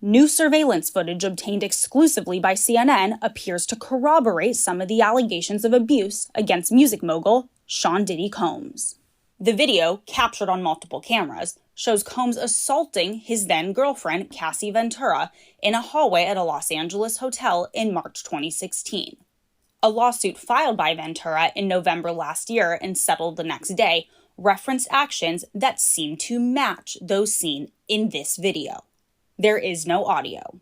New surveillance footage obtained exclusively by CNN appears to corroborate some of the allegations of abuse against music mogul Sean Diddy Combs. The video, captured on multiple cameras, shows Combs assaulting his then-girlfriend Cassie Ventura in a hallway at a Los Angeles hotel in March 2016. A lawsuit filed by Ventura in November last year and settled the next day referenced actions that seem to match those seen in this video. There is no audio.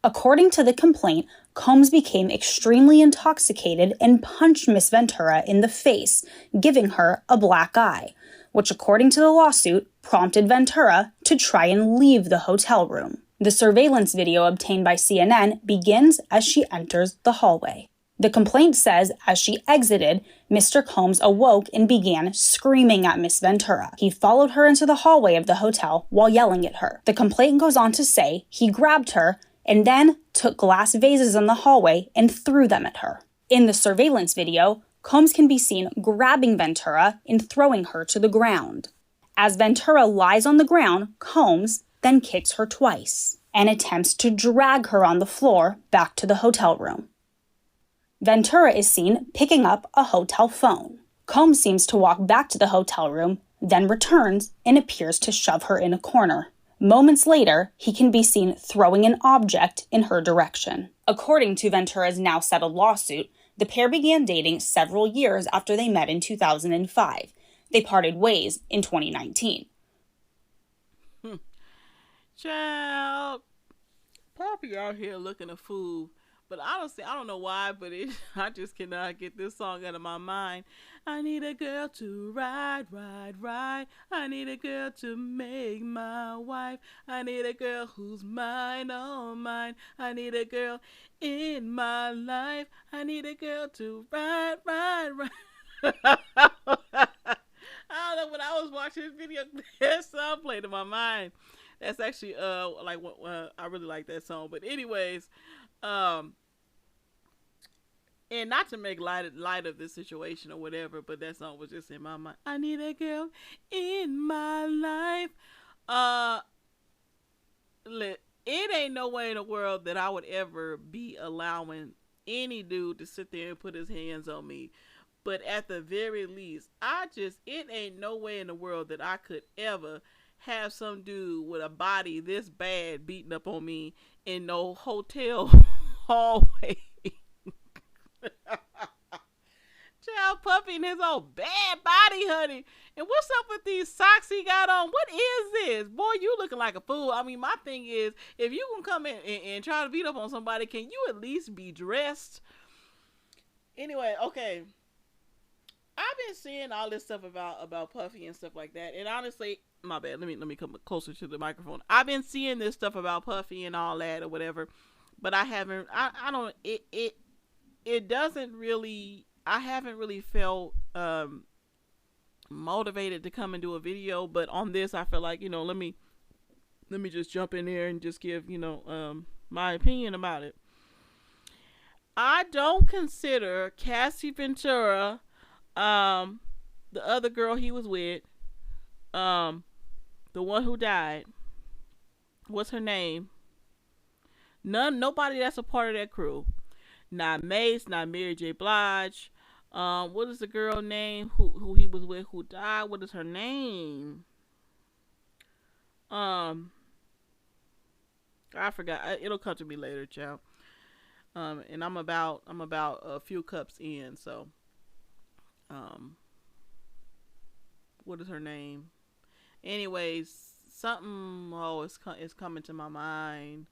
According to the complaint, Combs became extremely intoxicated and punched Miss Ventura in the face, giving her a black eye, which, according to the lawsuit, prompted Ventura to try and leave the hotel room. The surveillance video obtained by CNN begins as she enters the hallway. The complaint says as she exited, Mr. Combs awoke and began screaming at Miss Ventura. He followed her into the hallway of the hotel while yelling at her. The complaint goes on to say he grabbed her and then took glass vases in the hallway and threw them at her. In the surveillance video, Combs can be seen grabbing Ventura and throwing her to the ground. As Ventura lies on the ground, Combs then kicks her twice and attempts to drag her on the floor back to the hotel room. Ventura is seen picking up a hotel phone. Combs seems to walk back to the hotel room, then returns and appears to shove her in a corner. Moments later, he can be seen throwing an object in her direction. According to Ventura's now settled lawsuit, the pair began dating several years after they met in 2005. They parted ways in 2019. Child, Poppy out here looking a fool. But honestly, I don't know why, but I just cannot get this song out of my mind. I need a girl to ride, ride, ride. I need a girl to make my wife. I need a girl who's mine, all mine. I need a girl in my life. I need a girl to ride, ride, ride. I don't know, when I was watching this video, that song played in my mind. That's actually, I really like that song. But anyways, and not to make light of this situation or whatever, but that song was just in my mind. I need a girl in my life. It ain't no way in the world that I would ever be allowing any dude to sit there and put his hands on me. But at the very least, it ain't no way in the world that I could ever have some dude with a body this bad beating up on me in no hotel hallway. Child, Puffy and his old bad body, honey. And what's up with these socks he got on? What is this? Boy, you looking like a fool. I mean, my thing is, if you can come in and try to beat up on somebody, can you at least be dressed? Anyway, okay. I've been seeing all this stuff about Puffy and stuff like that. And honestly, my bad. Let me come closer to the microphone. I've been seeing this stuff about Puffy and all that or whatever, but I haven't. It doesn't really. I haven't really felt motivated to come and do a video. But on this, I feel like, let me just jump in there and just give my opinion about it. I don't consider Cassie Ventura, the other girl he was with, the one who died. What's her name? Nobody that's a part of that crew. Not Mace, not Mary J. Blige. What is the girl name who he was with who died? What is her name? I forgot. It'll come to me later, child. And I'm about a few cups in, so what is her name? Anyways, something it's coming to my mind.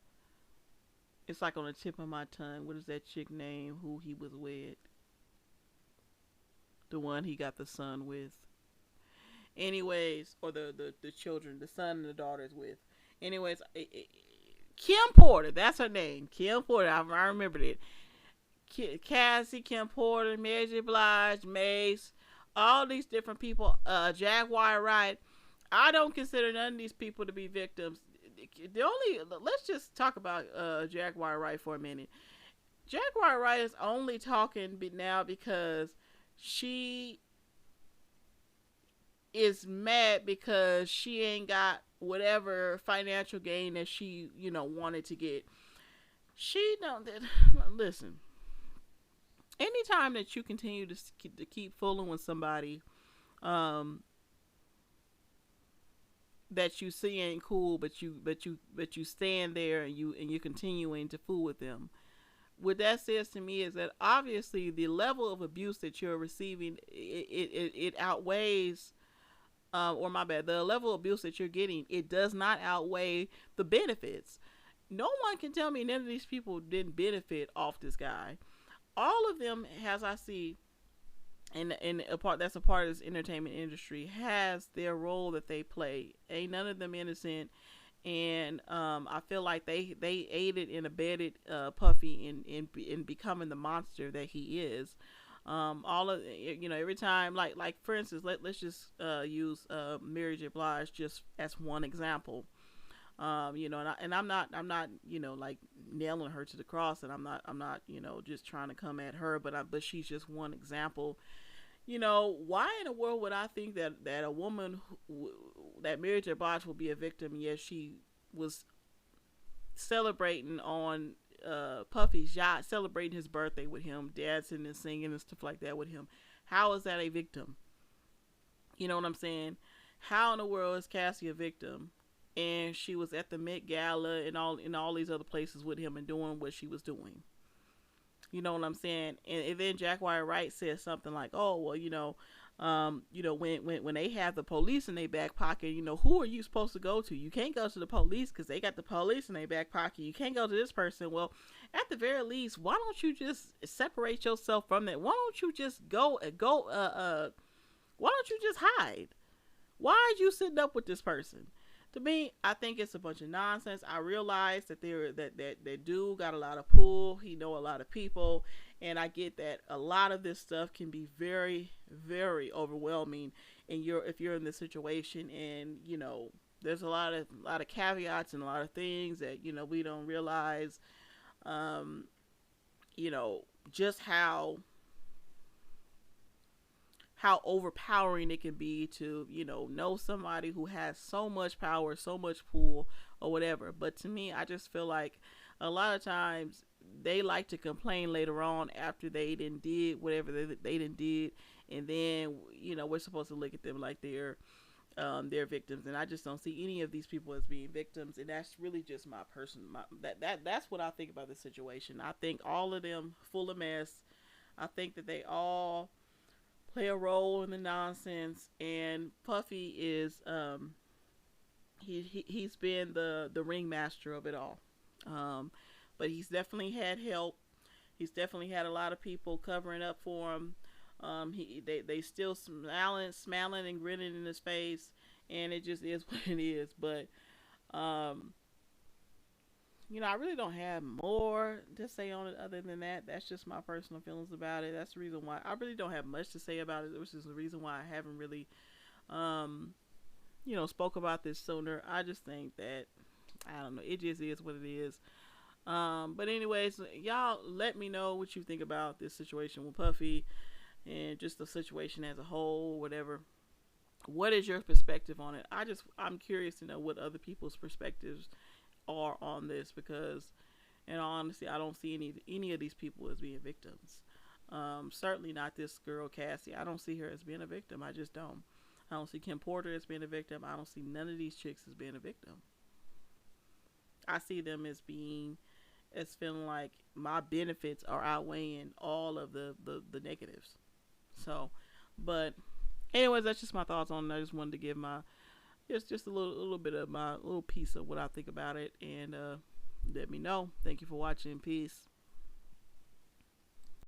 It's like on the tip of my tongue. What is that chick name who he was with? The one he got the son with. Anyways, or the children, the son and the daughters with. Anyways, Kim Porter, that's her name. Kim Porter, I remembered it. Cassie, Kim Porter, Mary J. Blige, Mace, all these different people, Jaguar Wright. I don't consider none of these people to be victims. Let's just talk about Jaguar Wright for a minute. Jaguar Wright is only talking now because she is mad because she ain't got whatever financial gain that she, wanted to get. She don't listen. Anytime that you continue to keep fooling with somebody, um, that you see ain't cool, but you stand there and you're continuing to fool with them. What that says to me is that obviously the level of abuse that you're receiving, it outweighs, or my bad, the level of abuse that you're getting, it does not outweigh the benefits. No one can tell me none of these people didn't benefit off this guy. All of them, as I see, and a part that's a part of this entertainment industry, has their role that they play. Ain't none of them innocent, and I feel like they aided and abetted Puffy in becoming the monster that he is. All of every time, like for instance, let's just use Mary J. Blige just as one example. And I'm not like nailing her to the cross, and I'm not just trying to come at her, but she's just one example. Why in the world would I think that a woman that Mary J. Blige will be a victim? Yes, she was celebrating on Puffy's yacht, celebrating his birthday with him, dancing and singing and stuff like that with him. How is that a victim? You know what I'm saying? How in the world is Cassie a victim? And she was at the Met Gala and all these other places with him and doing what she was doing. You know what I'm saying? And then Jackwire Wright said something like, "Oh, well, when they have the police in their back pocket, who are you supposed to go to? You can't go to the police because they got the police in their back pocket. You can't go to this person. Well, at the very least, why don't you just separate yourself from that? Why don't you just go? Why don't you just hide? Why are you sitting up with this person?" To me, I think it's a bunch of nonsense. I realize that that dude got a lot of pull. He know a lot of people, and I get that a lot of this stuff can be very, very overwhelming. And if you're in this situation, and there's a lot of caveats and a lot of things that we don't realize. Um, just how overpowering it can be to know somebody who has so much power, so much pull, or whatever. But to me, I just feel like a lot of times they like to complain later on after they didn't did whatever they didn't did, and then we're supposed to look at them like they're victims. And I just don't see any of these people as being victims, and that's really just my that's what I think about this situation. I think all of them full of mess. I think that they all play a role in the nonsense, and Puffy is he's been the ringmaster of it all. But he's definitely had help. He's definitely had a lot of people covering up for him. They still smiling and grinning in his face, and it just is what it is. But I really don't have more to say on it other than that. That's just my personal feelings about it. That's the reason why I really don't have much to say about it, which is the reason why I haven't really, spoke about this sooner. I just think that, I don't know, it just is what it is. But anyways, y'all let me know what you think about this situation with Puffy and just the situation as a whole, whatever. What is your perspective on it? I'm curious to know what other people's perspectives are on this, because in all honesty, I don't see any of these people as being victims. Certainly not this girl Cassie. I don't see her as being a victim. I just don't. I don't see Kim Porter as being a victim. I don't see none of these chicks as being a victim. I see them as feeling like my benefits are outweighing all of the negatives. So, but anyways, that's just my thoughts on it. I just wanted to give my just a little bit of my little piece of what I think about it, and let me know. Thank you for watching. Peace.